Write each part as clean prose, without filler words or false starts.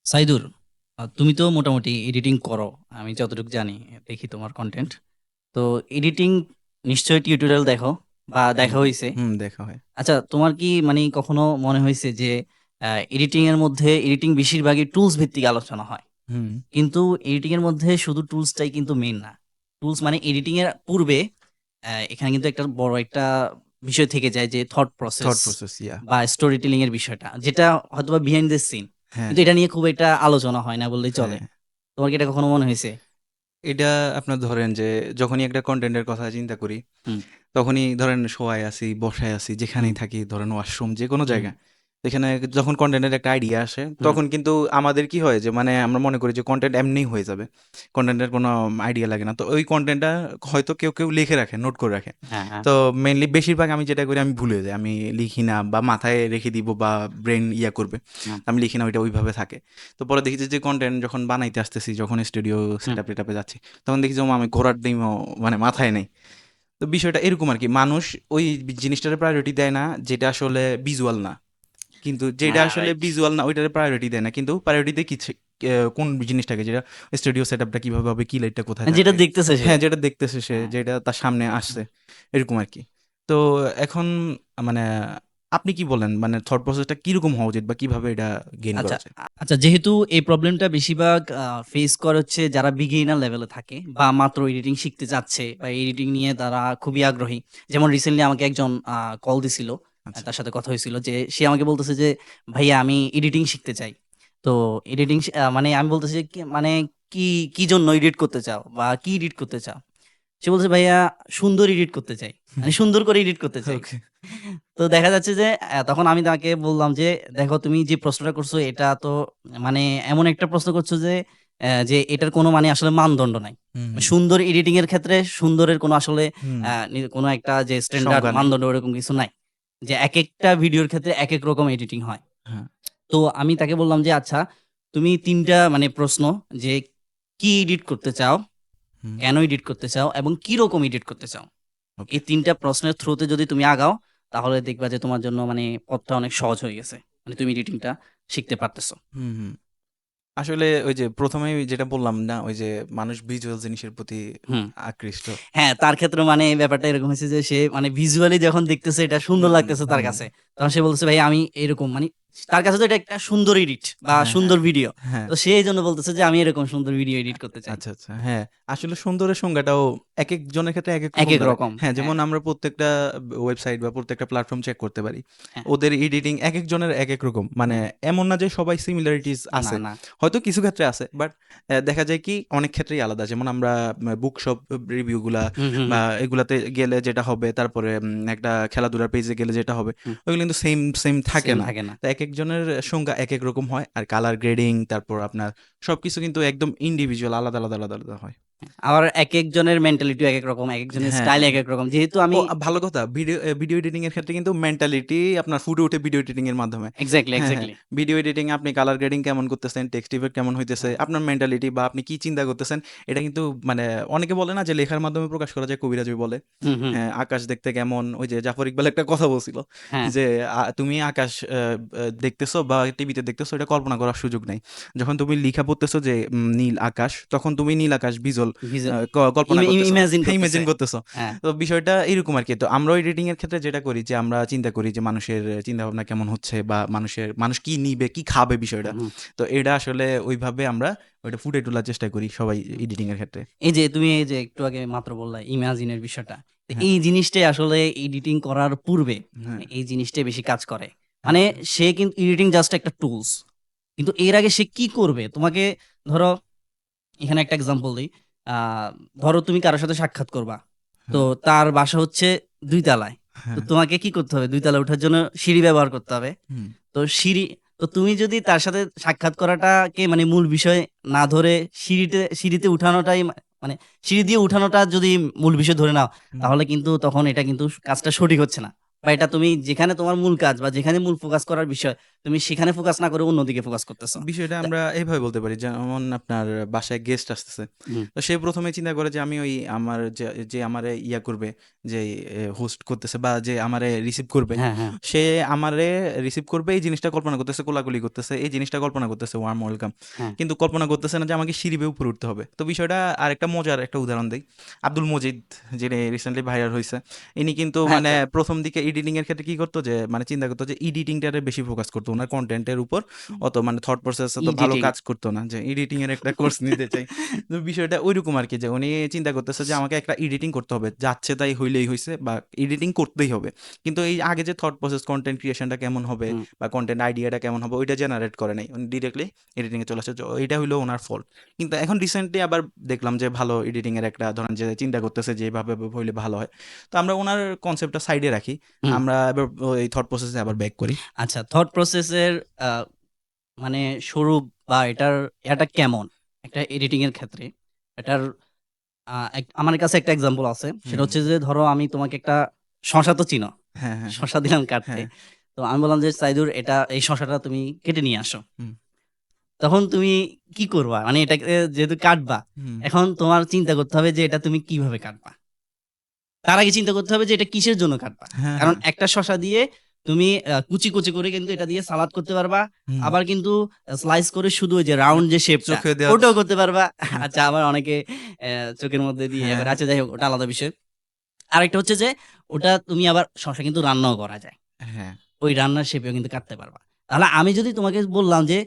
সাইদুর, তুমি তো মোটামুটি এডিটিং করো। আমি যতটুকু জানি, দেখি তোমার কন্টেন্ট। তো এডিটিং নিশ্চয়ই টিউটোরিয়াল দেখো বা হুম, দেখা হয়েছে। হুম, দেখা হয়। আচ্ছা, তোমার কি মানে কখনো মনে হয়েছে যে এডিটিং এর মধ্যে এডিটিং বেশিরভাগই টুলস ভিত্তিক আলোচনা হয়, হুম, কিন্তু এডিটিং এর মধ্যে শুধু টুলসটাই কিন্তু মেইন না। টুলস মানে এডিটিং এর পূর্বে এখানে কিন্তু একটা বড় একটা বিষয় থেকে যায়, যে থট প্রসেস থট প্রসেস বা স্টোরি টেলিং এর বিষয়টা, যেটা হয়তোবা বিহাইন্ড দ্য সিন, হ্যাঁ, কিন্তু এটা নিয়ে খুব একটা আলোচনা হয় না বললেই চলে। হ্যাঁ। তোমার কি এটা কখনো মনে হয়েছে? এটা আপনার ধরেন যে যখনই একটা কনটেন্টের কথা চিন্তা করি, হুম, তখনই ধরেন শোয়ায় আছি, বসায় আছি, হুম, যেখানেই থাকি, ধরেন ওয়াশরুম যেকোনো হুম, জায়গায়। এখানে যখন কনটেন্টের একটা আইডিয়া আসে, হুম, তখন কিন্তু আমাদের কি হয় যে মানে আমরা মনে করি যে কনটেন্ট এমনিই হয়ে যাবে। কনটেন্টের কোনো আইডিয়া লাগে না। তো ওই কনটেন্টটা হয়তো কেউ লিখে রাখে, নোট করে রাখে। হ্যাঁ, হ্যাঁ, তো মেইনলি বেশিরভাগ আমি যেটা করি আমি ভুলে যাই। আমি লিখি না বা মাথায় রেখে দিব বা ব্রেইন ইয়া করবে। হুম, আমি লিখি না, ওইটা ওইভাবে থাকে। তো পরে দেখি যে কনটেন্ট যখন বানাইতে আসতেছি, যখন স্টুডিও হুম, সেটআপে যাচ্ছি, তখন দেখি যে আমি ঘোরার ডিমও মানে মাথায় নেই। তো বিষয়টা এরকম আরকি। মানুষ ওই জিনিসটারে প্রায়োরিটি দেয় না যেটা আসলে ভিজুয়াল না। কিন্তু যেটা হ্যাঁ, আসলে রাইট। ভিজুয়াল না ওইটারে প্রায়োরিটি দেয় না। কিন্তু প্রায়োরিটি দেয় কিছু কোন জিনিসটাকে, যেটা স্টুডিও সেটআপটা কিভাবে হবে, কি লাইটটা কোথায় যেটা থাকবে। দেখতেছে সে। হ্যাঁ, যেটা দেখতেছে সে, হ্যাঁ, যেটা তার সামনে হুম, আসছে, এরকম আরকি। তো এখন মানে আপনি কি বলেন? মানে থট প্রসেসটা কিরকম হওয়া উচিত বা কিভাবে এটা গেইন করা আচ্ছা, উচিত? আচ্ছা, যেহেতু এই প্রবলেমটা বেশিরভাগ ফেস করে হচ্ছে যারা বিগিনার লেভেলে থাকে বা মাত্র এডিটিং শিখতে যাচ্ছে বা এডিটিং নিয়ে তারা খুবই আগ্রহী। যেমন রিসেন্টলি আমাকে একজন কল দিছিল। আচ্ছা। তার সাথে কথা হয়েছিল যে সে আমাকে বলতেছে যে, ভাইয়া আমি এডিটিং শিখতে চাই। তো এডিটিং মানে আমি বলতেছি যে, মানে কি কি জন্য এডিট করতে চাও বা কি এডিট করতে চাও? সে বলছে, ভাইয়া সুন্দর এডিট করতে চাই। মানে সুন্দর করে এডিট করতে চাই। ওকে। তো দেখা যাচ্ছে যে তখন আমি তাকে বললাম যে, "দেখো, তুমি যে প্রশ্নটা করছো এটা তো মানে এমন একটা প্রশ্ন করছো যে যে এটার কোনো মানে আসলে মানদণ্ড নাই। হুম, হুম, সুন্দর এডিটিং এর ক্ষেত্রে সুন্দরের কোনো আসলে হুম। কোনো একটা যে স্ট্যান্ডার্ড সংজ্ঞা নাই। মানদণ্ড ওরকম কিছু নাই। যে একেকটা ভিডিওর ক্ষেত্রে একেক রকম এডিটিং হয়।" হ্যাঁ। তো আমি তাকে বললাম যে, "আচ্ছা, তুমি ৩ টা মানে প্রশ্ন, যে কি এডিট করতে চাও, হুম। কেন এডিট করতে চাও এবং কিরকম এডিট করতে চাও?" ওকে। এই ৩ টা প্রশ্নের থ্রুতে যদি তুমি আগাও, তাহলে দেখবা যে তোমার জন্য মানে পথটা অনেক সহজ হয়ে গেছে। মানে তুমি এডিটিংটা শিখতে পারতেছো। হুম, হুম। আসলে ওই যে ১ম এই যেটা বললাম না, ওই যে মানুষ ভিজুয়াল জিনিসের প্রতি হুম। আকৃষ্ট। হ্যাঁ, তার ক্ষেত্রে মানে ব্যাপারটা এরকম হইছে যে সে মানে ভিজুয়ালি যখন দেখতেছে এটা সুন্দর লাগতেছে তার হুম। কাছে। তখন সে বলতেছে, ভাই আমি এরকম মানে তার কাছে তো এটা একটা সুন্দর এডিট বা হ্যাঁ, হ্যাঁ, সুন্দর ভিডিও। হ্যাঁ। তো সে এইজন্য বলতেছে যে আমি এরকম সুন্দর ভিডিও এডিট করতে চাই। আচ্ছা, আচ্ছা। হ্যাঁ, আসলে সুন্দরের সংজ্ঞাটাও একেক জনের ক্ষেত্রে একেক রকম একেক দাঁড়ায়। রকম। হ্যাঁ, হ্যাঁ, যেমন আমরা প্রত্যেকটা ওয়েবসাইট বা প্রত্যেকটা প্ল্যাটফর্ম চেক করতে পারি। হ্যাঁ, ওদের এডিটিং একেক জনের একেক রকম। মানে হ্যাঁ। এমন না যে সবাই সিমিলারিটিস না, আছে। না। হয়তো কিছু ক্ষেত্রে আছে। বাট দেখা যায় কি অনেক ক্ষেত্রেই আলাদা। যেমন আমরা বুকশপ রিভিউ গুলা হুম, হুম, বা হুম, এগুলাতে গেলে যেটা হবে, তারপরে একটা খেলাধুলার পেজে গেলে যেটা হবে, হুম। ওগুলো কিন্তু সেম থাকে সেম না। থাকে না। তো একেকজনের সংজ্ঞা একেক রকম হয়। আর কালার গ্রেডিং, তারপর আপনার সবকিছু কিন্তু একদম ইন্ডিভিজুয়াল আলাদা হয়। আবার একেকজনের মেন্টালিটিও একেক রকম, একেকজনের হ্যাঁ, স্টাইল একেক রকম। যেহেতু আমি ভালো কথা। ভিডিও এডিটিং এর ক্ষেত্রে কিন্তু মেন্টালিটি আপনার ফুটে ওঠে ভিডিও এডিটিং এর মাধ্যমে। এক্সাক্টলি, হ্যাঁ, হ্যাঁ। এক্সাক্টলি। ভিডিও এডিটিং এ আপনি কালার গ্রেডিং কেমন করতেছেন, টেক্সট ইফেক্ট কেমন হইতেছে, হ্যাঁ। আপনার মেন্টালিটি বা আপনি কি চিন্তা করতেছেন, এটা কিন্তু মানে অনেকে বলে না যে লেখার মাধ্যমে প্রকাশ করা যায়, কবিরাজই বলে। হুম, হুম। হ্যাঁ, আকাশ দেখতে কেমন, ওই যে জাফর ইকবাল একটা কথা বলছিল হ্যাঁ, যে তুমি আকাশ দেখতেছো বা টিভিতে দেখতেছো, এটা কল্পনা করার সুযোগ নাই। যখন তুমি লিখা পড়তেছো যে নীল আকাশ, তখন তুমি নীল আকাশ ভিজুয়াল ভিজুয়াল কল্পনা করতেছো। ইমাজিন হ্যাঁ, করতেছে। ইমাজিন করতেছো। হ্যাঁ, তো বিষয়টা এরকম আরকি। তো আমরাও এডিটিং এর ক্ষেত্রে যেটা করি যে আমরা চিন্তা করি যে মানুষের চিন্তাভাবনা কেমন হচ্ছে বা মানুষ কি নিবে, কি খাবে বিষয়টা। হুম। তো এটা আসলে ওইভাবে আমরা ওইটা ফুটিয়ে তোলার চেষ্টা করি সবাই এডিটিং এর ক্ষেত্রে। এই যে তুমি এই যে একটু আগে মাত্র বললা ইমাজিনের বিষয়টা। তো হ্যাঁ, এই জিনিসটাই আসলে এডিটিং করার পূর্বে হ্যাঁ, এই জিনিসটাই বেশি কাজ করে। হ্যাঁ, মানে সে কিন্তু এডিটিং জাস্ট একটা টুলস। কিন্তু এর আগে সে কি করবে? তোমাকে ধরো, এখানে একটা এক্সাম্পল দেই। আ ধরো তুমি কারো সাথে সাক্ষাৎ করবা। তো হ্যাঁ, তার বাসা হচ্ছে ২ তালায়। তো হ্যাঁ, তোমাকে কি করতে হবে? ২ তলায় ওঠার জন্য সিঁড়ি ব্যবহার করতে হবে। হুম, তো সিঁড়ি তো তুমি যদি তার সাথে সাক্ষাৎ করাটাকে মানে মূল বিষয় না ধরে সিঁড়িতে উঠানোটাই মানে সিঁড়ি দিয়ে উঠানোটা যদি মূল বিষয় ধরে নাও, হুম, তাহলে কিন্তু তখন এটা কিন্তু কাজটা সঠিক হচ্ছে না। বা এটা তুমি যেখানে তোমার মূল কাজ বা যেখানে মূল ফোকাস করার বিষয় তুমি সেখানে ফোকাস না করে অন্যদিকে ফোকাস করতেছো। বিষয়টা তা- আমরা এইভাবে বলতে পারি, যেমন আপনার বাসায় গেস্ট আসতেছে, হুম, তো সে প্রথমে চিন্তা করে যে আমি ওই আমার যে যে আমারে ইয়া করবে, যে হোস্ট করতেছে বা যে আমারে রিসিভ করবে, হ্যাঁ হ্যাঁ সে আমারে রিসিভ করবে এই জিনিসটা কল্পনা করতেছে, কোলাকুলি করতেছে, এই জিনিসটা কল্পনা করতেছে, ওয়ার্ম ওয়েলকাম, হ্যাঁ কিন্তু কল্পনা করতেছে না যে আমাকে সিঁড়ি বেয়ে উপরে উঠতে হবে। তো বিষয়টা আর একটা মজার একটা উদাহরণ দিই, আব্দুল মজিদ, যিনি রিসেন্টলি ভাইরাল হয়েছে, ইনি কিন্তু হ্যাঁ মানে প্রথম দিকে এডিটিং এর ক্ষেত্রে কি করতো, যে মানে চিন্তা করতো যে এডিটিংটারে বেশি ফোকাস করতো, ওনার কন্টেন্টের উপর অত মানে থট প্রসেস অত ভালো এডিটিং কাজ করতো না, যে এডিটিং এর একটা কোর্স নিতে চাই। তো বিষয়টা ওইরকম আর কি, যে উনি চিন্তা করতেছে যে আমাকে একটা এডিটিং করতে হবে, যাচ্ছে তাই হইলেই হইছে, বা এডিটিং করতেই হবে, কিন্তু এই আগে যে থট প্রসেস, কন্টেন্ট ক্রিয়েশনটা কেমন হবে বা কন্টেন্ট আইডিয়াটা কেমন হবে ওইটা জেনারেট করে নাই, উনি ডিরেক্টলি এডিটিং এ চলে আসে, তো এটা হইলো ওনার ফল্ট। কিন্তু এখন রিসেন্টলি আবার দেখলাম যে ভালো এডিটিং এর একটা ধরেন যে চিন্তা করতেছে যে এইভাবে হইলে ভালো হয়, তো আমরা ওনার কনসেপ্টটা সাইডে রাখি, আমরা এবার ওই থট প্রসেসে আবার ব্যাক করি। আচ্ছা, থট প্রসেসের মানে স্বরূপ বা এটা কেমন একটা এডিটিং এর ক্ষেত্রে এটার আমার কাছে একটা এক্সাম্পল আছে, সেটা হুম। হচ্ছে যে ধরো আমি তোমাকে একটা শশা তো চিনো, হ্যাঁ, হ্যাঁ, হ্যাঁ। শশা দিলাম কাটতে, হ্যাঁ। তো আমি বললাম যে সাইদুর এই শশাটা তুমি কেটে নিয়ে আসো। হুম। তখন তুমি কি করবা, মানে এটাকে যেহেতু কাটবা, হুম। এখন তোমার চিন্তা করতে হবে যে এটা তুমি কিভাবে কাটবা। তার আগে চিন্তা করতে হবে যে এটা কিসের জন্য কাটবা। হ্যাঁ, কারণ হ্যাঁ। একটা শসা দিয়ে তুমি কুচি কুচি করে কিন্তু এটা দিয়ে সালাদ করতে পারবা, হুম। আবার কিন্তু স্লাইস করে শুধু ওই যে রাউন্ড যে শেপটা চোখে দেওয়া। ওটাও করতে পারবা। হ্যাঁ। আচ্ছা, আবার অনেকে চোখের মধ্যে দিয়ে হ্যাঁ। আচ্ছা যাই হোক, ওটা আলাদা বিষয়। আরেকটা হচ্ছে যে ওটা তুমি আবার শসা কিন্তু রান্নাও করা যায়, হ্যাঁ। ওই রান্নার শেপেও কিন্তু কাটতে পারবা। তাহলে আমি যদি তোমাকে বললাম যে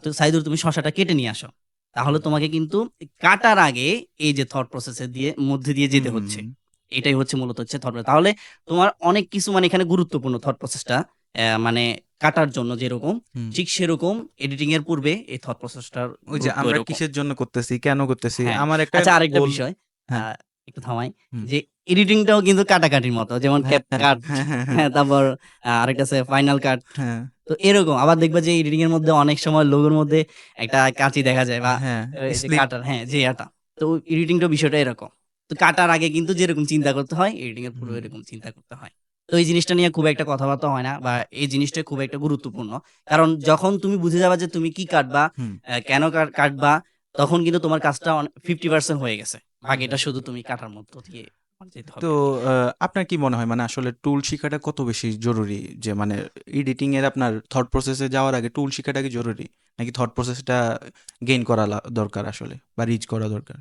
তো সাইদুর তুমি শসাটা কেটে নিয়ে আসো, তাহলে তোমাকে কিন্তু কাটার আগে এই যে থট প্রসেসের দিয়ে মধ্যে দিয়ে যেতে হচ্ছে। হুম। এটাই হচ্ছে মূলত হচ্ছে থট প্রসেস। তাহলে তোমার অনেক কিছু মানে এখানে গুরুত্বপূর্ণ থট প্রসেসটা, মানে কাটার জন্য যেরকম, হুম। ঠিক সেরকম এডিটিং এর পূর্বে এই থট প্রসেসটার ওই যে গুরুত্ব আমরা এরকম। কিসের জন্য করতেছি, কেন করতেছি, হ্যাঁ। আমার একটা আচ্ছা, আরেকটা গোল। বিষয়, হ্যাঁ। একটু থামাই, হুম। যে এডিটিংটাও কিন্তু কাটাকাটির মতো। যেমন হ্যাঁ, হ্যাঁ, CapCut, হ্যাঁ, হ্যাঁ, হ্যাঁ, হ্যাঁ, তারপর আরেকটা আছে ফাইনাল কাট। হ্যাঁ, তো এরকম আবার দেখবা যে এডিটিং এর মধ্যে অনেক সময় লোগোর মধ্যে একটা কাঁচি দেখা যায় বা হ্যাঁ, এই যে স্লিপ। কাটার, হ্যাঁ, যে এটা। তো এডিটিংটা বিষয়টা এরকম। তো কাটার আগে কিন্তু যেরকম চিন্তা করতে হয়, এডিটিং এর পূর্বে হুম। এরকম চিন্তা করতে হয়। তো এই জিনিসটা নিয়ে খুব একটা কথাবার্তা হয় না, বা এই জিনিসটা খুব একটা গুরুত্বপূর্ণ। কারণ যখন তুমি বুঝে যাবা যে তুমি কি কাটবা, হুম। কেন কাটবা, তখন কিন্তু তোমার কাজটা 50% হয়ে গেছে। বাকিটা শুধু তুমি কাটার মধ্য দিয়ে যেতে তো হবে আরকি। আপনার কি মনে হয় মানে আসলে টুল শিখাটা কত বেশি জরুরি, যে মানে এডিটিং এর আপনার থট প্রসেসে যাওয়ার আগে টুল শিখাটা কি জরুরি, নাকি থট প্রসেসটা গেইন করা দরকার আসলে, বা রিচ করা দরকার?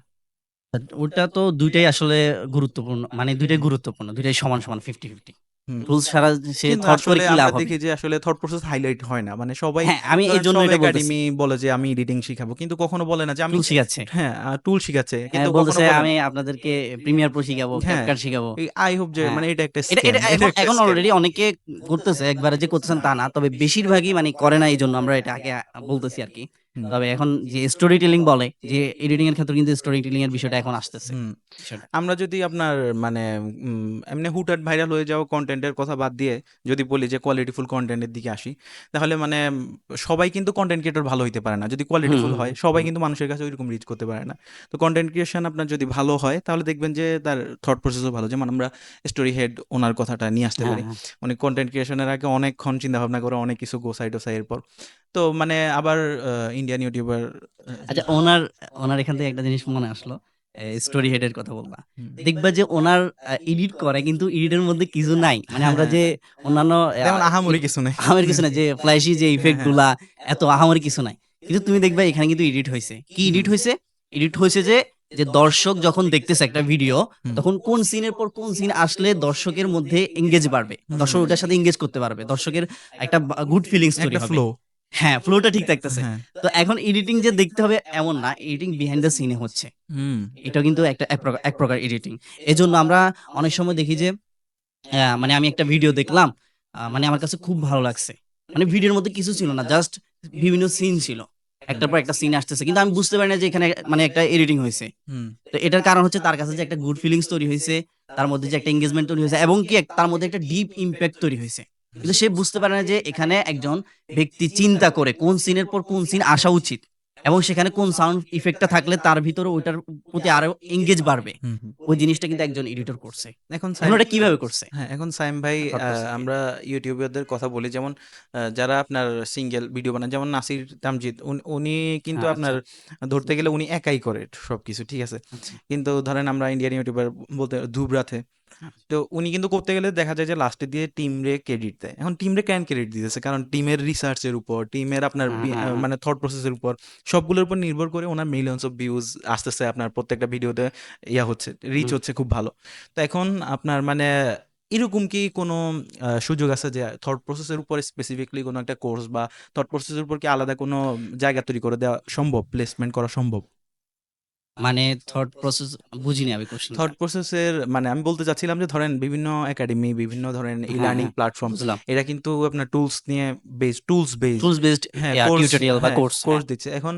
ওটা তো ২ টাই আসলে গুরুত্বপূর্ণ। মানে ২ টাই গুরুত্বপূর্ণ। ২ টাই সমান, সমান 50-50। হুম। টুলস ছাড়া সে কিন্তু থট করে আসলে কি আমরা লাভ হবে? দেখি যে আসলে থট প্রসেস হাইলাইট হয় না, মানে সবাই হ্যাঁ, আমি ধরেন এজন্য সব এটা বলতেছি। একাডেমি বলে যে আমি এডিটিং শিখাবো, কিন্তু কখনো বলে না যে আমি টুল শিখাচ্ছে। হ্যাঁ টুল শিখাচ্ছে, হ্যাঁ, কিন্তু কখনো বলতেছে বলে না। আমি আপনাদেরকে প্রিমিয়ার প্রো শিখাবো, হ্যাঁ, ক্যাপকাট শিখাবো। এই আই হোপ যে হ্যাঁ। মানে এটা একটা এটা স্ক্যাম, এটা এটা এখন একটা এখন স্ক্যাম। অলরেডি অনেকে করতেছে। একবারে যে করতেছেন তা না। তবে বেশিরভাগই মানে করে না, এইজন্য আমরা এটা আগে বলতেছি আরকি। হুম। তবে এখন যে স্টোরি টেলিং বলে, যে এডিটিং এর ক্ষেত্রে কিন্তু স্টোরি টেলিং এর বিষয়টা এখন আসতেছে। হুম। বিষয়টা। আমরা যদি আপনার মানে এমনি হুটহাট ভাইরাল হয়ে যাওয়া কনটেন্টের কথা বাদ দিয়ে যদি বলি যে কোয়ালিটিফুল কনটেন্টের দিকে আসি, তাহলে মানে সবাই কিন্তু কনটেন্ট ক্রিয়েটর ভালো হইতে পারে না। যদি হুম, কোয়ালিটিফুল হুম, হয়, সবাই হুম। কিন্তু মানুষের কাছে ওইরকম রিচ করতে পারে না। তো কনটেন্ট ক্রিয়েশন আপনার যদি ভালো হয়, তাহলে দেখবেন যে তার থট প্রসেসও ভালো। যেমন আমরা স্টোরি হেড ওনার কথাটা নিয়ে আসতে হ্যাঁ, পারি। হ্যাঁ। উনি কনটেন্ট ক্রিয়েশনের আগে অনেকক্ষণ চিন্তা ভাবনা করে অনেক কিছু গোছাই টোছাই এরপর। তো মানে আবার ইন্ডিয়ান ইউটিউবার আচ্ছা, ওনার এখান থেকে একটা জিনিস মনে আসলো। স্টোরি হেড এর কথা বলবা। হুম। দেখবা যে ওনার এডিট করে কিন্তু এডিটের মধ্যে কিছু নাই। মানে হ্যাঁ, আমরা হ্যাঁ। যে অন্যান্য তেমন আহামরি কিছু নেই। আহামরি কিছু নাই, যে ফ্ল্যাশি যে হ্যাঁ, ইফেক্ট হ্যাঁ। গুলা এত আহামরি কিছু নাই। কিন্তু তুমি দেখবা এখানে কিন্তু এডিট হইছে। কি হুম। এডিট হইছে? এডিট হইছে যে দর্শক যখন দেখতেছে একটা ভিডিও, হুম। তখন কোন সিনের পর কোন সিন আসলে দর্শকের মধ্যে এনগেজ বাড়বে। হুম। দর্শক ওটার সাথে এনগেজ করতে পারবে। দর্শকের একটা গুড ফিলিংস তৈরি একটা হবে। ফ্লো। হ্যাঁ, ফ্লোটা ঠিক থাকতেছে। হ্যাঁ। তো এখন এডিটিং যে দেখতে হবে এমন না, এডিটিং বিহাইন্ড দ্য সিন এ হচ্ছে। হুম। এটাও কিন্তু এক প্রকার এডিটিং। এজন্য আমরা অনেক সময় দেখি যে মানে আমি একটা ভিডিও দেখলাম, মানে আমার কাছে খুব ভালো লাগছে। মানে ভিডিওর মধ্যে কিছু ছিল না, জাস্ট বিভিন্ন সিন ছিল। হুম। একটার পর একটা সিন আসতেছে। কিন্তু আমি বুঝতে পারি না যে এখানে মানে একটা এডিটিং হইছে। হুম। তো এটার কারণ হচ্ছে তার কাছে যে একটা গুড ফিলিংস তৈরি হইছে, তার মধ্যে যে একটা এনগেজমেন্ট তৈরি হইছে, এবং কি তার মধ্যে একটা ডিপ ইমপ্যাক্ট তৈরি হইছে। কিন্তু সে বুঝতে পারে না যে এখানে একজন ব্যক্তি চিন্তা করে কোন সিনের পর কোন সিন আসা উচিত এবং সেখানে কোন সাউন্ড ইফেক্টটা থাকলে তার ভিতরে ওইটার প্রতি আরো এঙ্গেজ বাড়বে, হুম, হুম। ওই জিনিসটা কিন্তু একজন এডিটর করছে। এখন এখন ওটা কিভাবে করছে? এখন সাইম ভাই thought process থেকে। আমরা ইউটিউবারদের কথা বলি, যেমন যারা আপনার সিঙ্গেল ভিডিও বানান, যেমন নাসির তামজিদ, উনি কিন্তু হ্যাঁ, আপনার ধরতে গেলে উনি একাই করে সবকিছু, ঠিক আছে। আচ্ছা। কিন্তু ধরেন আমরা ইন্ডিয়ান ইউটিউবার বলতে ধুবরাতে, তো উনি কিন্তু করতে গেলে দেখা যায় যে লাস্টে দিয়ে টিম রে ক্রেডিট দেয়। এখন টিম রে কেন ক্রেডিট দিতেছে? কারণ টিমের রিসার্চের উপর, টিমের আপনার হ্যাঁ। মানে থট প্রসেসের উপর, সবগুলোর উপর নির্ভর করে ওনার মিলিয়ন্স অফ ভিউজ আসতেছে, আপনার প্রত্যেকটা ভিডিওতে হচ্ছে, রিচ হুম। হচ্ছে খুব ভালো। তো এখন আপনার মানে এরকম কি কোনো সুযোগ আছে যে থট প্রসেসের উপর স্পেসিফিকলি কোনো একটা কোর্স, বা থট প্রসেসের উপর কি আলাদা কোনো জায়গা তৈরি করে দেওয়া সম্ভব, প্লেসমেন্ট করা সম্ভব? মানে থট প্রসেস বুঝিনি আমি কোশ্চেনটা। থট প্রসেসের মানে আমি বলতে চাচ্ছিলাম যে ধরেন বিভিন্ন একাডেমি, বিভিন্ন ধরেন ই হ্যাঁ, লার্নিং হ্যাঁ, প্ল্যাটফর্ম, বুঝলাম। এরা কিন্তু আপনার টুলস নিয়ে টুলস বেসড, টুলস বেসড হ্যাঁ, কোর্স, টিউটোরিয়াল বা হ্যাঁ, কোর্স। কোর্স হ্যাঁ। দিচ্ছে। এখন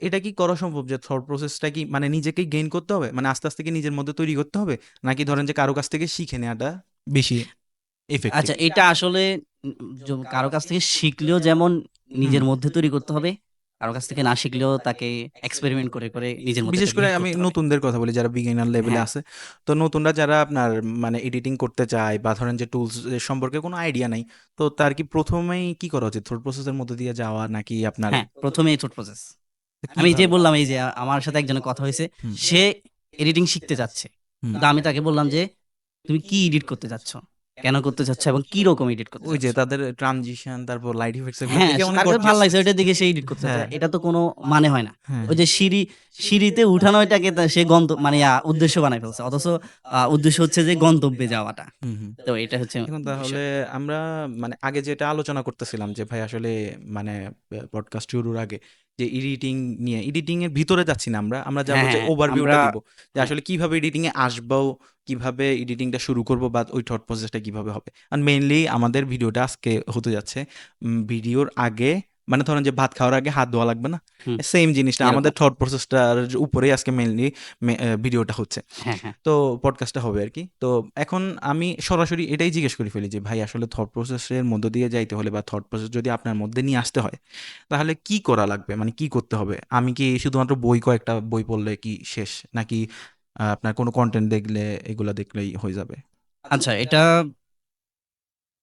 এটা কি করা সম্ভব যে থট প্রসেসটা কি মানে নিজেকেই গেইন করতে হবে, মানে আস্তে আস্তে কি নিজের মধ্যে তৈরি করতে হবে, নাকি ধরেন যে কারো কাছ থেকে শিখে নেওয়াটা বেশি এফেক্টিভ? আচ্ছা, এটা আসলে উম কারো কাছ থেকে শিখলেও যেমন হুম। নিজের মধ্যে তৈরি করতে হবে, কারো কাছ থেকে না শিখলেও তাকে এক্সপেরিমেন্ট করে নিজের মধ্যে বিশেষ একটা করে বিল্ড আমি করতে হবে। নতুনদের কথা বলি, যারা বিগিনার লেভেলে হ্যাঁ, আছে। তো নতুনরা যারা আপনার মানে এডিটিং করতে চায়, বা ধরেন যে টুলস সম্পর্কে কোনো আইডিয়া নাই, তো তার কি প্রথমেই কি করা উচিত? থট প্রসেসের মধ্যে দিয়ে যাওয়া, নাকি আপনার হ্যাঁ, ১ম এই থট প্রসেস। আমি যে কিভাবে? বললাম এই যে আমার সাথে একজনের কথা হইছে, হুম, সে এডিটিং শিখতে চাচ্ছে। হুম। কিন্তু আমি তাকে বললাম যে, "তুমি কি এডিট করতে চাচ্ছ? কেন করতে চাচ্ছ এবং কি রকম এডিট করতে ওই যে চাচ্ছ?" তাদের ট্রানজিশন, তারপর লাইট ইফেক্টস, এগুলো হ্যাঁ, দেখে অনেক তার কাছে ভাল গর্জিয়াস। লাগছে ওইটা দেখে সে এডিট করতে চাচ্ছে। হ্যাঁ, এটা তো কোনো মানে হয় না। হ্যাঁ। ওই যে সিঁড়িতে উঠানোটাকে সে মানে উদ্দেশ্য বানায় ফেলছে। অথচ উদ্দেশ্য হচ্ছে যে গন্তব্যে যাওয়াটা। হুম, হুম। তো এটা হচ্ছে এখন তাহলে বিষয়। আমরা মানে আগে যেটা আলোচনা করতেছিলাম যে ভাই আসলে মানে পডকাস্ট শুরুর আগে যে এডিটিং নিয়ে, এডিটিং এর ভিতরে যাচ্ছি না, আমরা যাবো হ্যাঁ, যে হ্যাঁ, আমরা ওভারভিউটা দিব, যে হ্যাঁ, আসলে কিভাবে এডিটিং এ আসবো, কিভাবে এডিটিংটা শুরু করব, বা ওই থট প্রসেসটা কিভাবে হবে। আর মেইনলি আমাদের ভিডিওটা আজকে হতে যাচ্ছে ভিডিওর আগে, মানে ধরেন যে ভাত খাওয়ার আগে হাত ধোয়া লাগবে না, হুম, সেম জিনিসটা আমাদের এরকম। থট প্রসেসটার উপরেই আজকে মেইনলি ভিডিওটা হচ্ছে। হ্যাঁ, হ্যাঁ। তো পডকাস্টটা হবে আর কি। তো এখন আমি সরাসরি এটাই জিজ্ঞেস করে ফেলি যে ভাই আসলে থট প্রসেসের মধ্য দিয়ে যাইতে হলে, বা থট প্রসেস যদি আপনার মধ্যে নিয়ে আসতে হয়, তাহলে কি করা লাগবে, মানে কি করতে হবে? আমি কি শুধুমাত্র কয়েকটা বই পড়লে কি শেষ, নাকি আপনার কোনো কন্টেন্ট দেখলে, এগুলা দেখলেই হয়ে যাবে? আচ্ছা, এটা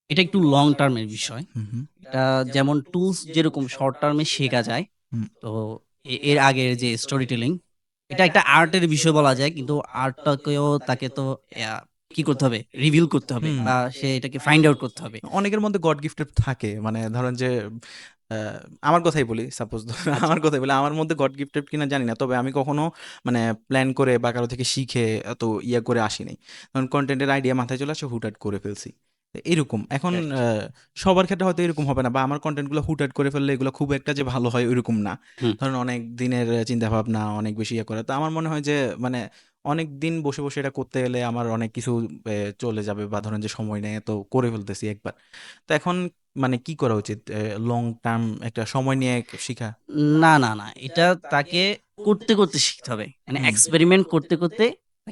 একটু লং টার্ম এর বিষয়। হুম, হুম, এটা যেমন টুলস যেরকম শর্ট টার্ম এ শেখা যায়। হুম, তো এর আগের যে স্টোরি টেলিং, এটা একটা আর্টের বিষয় বলা যায়। কিন্তু আর্টটাকেও তাকে তো আ কি করতে হবে? রিভিল করতে হবে হুম। বা সে এটাকে ফাইন্ড আউট করতে হবে। অনেকের মধ্যে গড গিফটেড থাকে, মানে ধরেন যে আহ, আমার কথাই বলি, সাপোজ আচ্ছা। আমার কথাই বলি, আমার মধ্যে গড গিফটেড কিনা জানি না, তবে আমি কখনো মানে প্ল্যান করে বা কারো থেকে শিখে এত ইয়ে করে আসিনি। কারণ কন্টেন্টের আইডিয়া মাথায় চলে আসে, হুটহাট করে ফেলছি। তো এরকম এখন রাইট। সবার ক্ষেত্রে হয়তো এরকম হবে না, বা আমার কন্টেন্টগুলো হুটহাট করে ফেললে এগুলো খুব একটা যে ভালো হয় ওইরকম না। হুম। ধরেন অনেক দিনের চিন্তা ভাবনা, অনেক বেশি ইয়ে করা, তো আমার মনে হয় যে মানে অনেক দিন বসে বসে এটা করতে গেলে আমার অনেক কিছু চলে যাবে, বা ধরেন যে সময় নেয় তো করে ফেলতেছি একবার। তো এখন মানে কি করা উচিত? লং টার্ম একটা সময় নিয়ে শিখা? না। এটা তাকে করতে শিখতে হবে। মানে হুম, এক্সপেরিমেন্ট করতে তাকে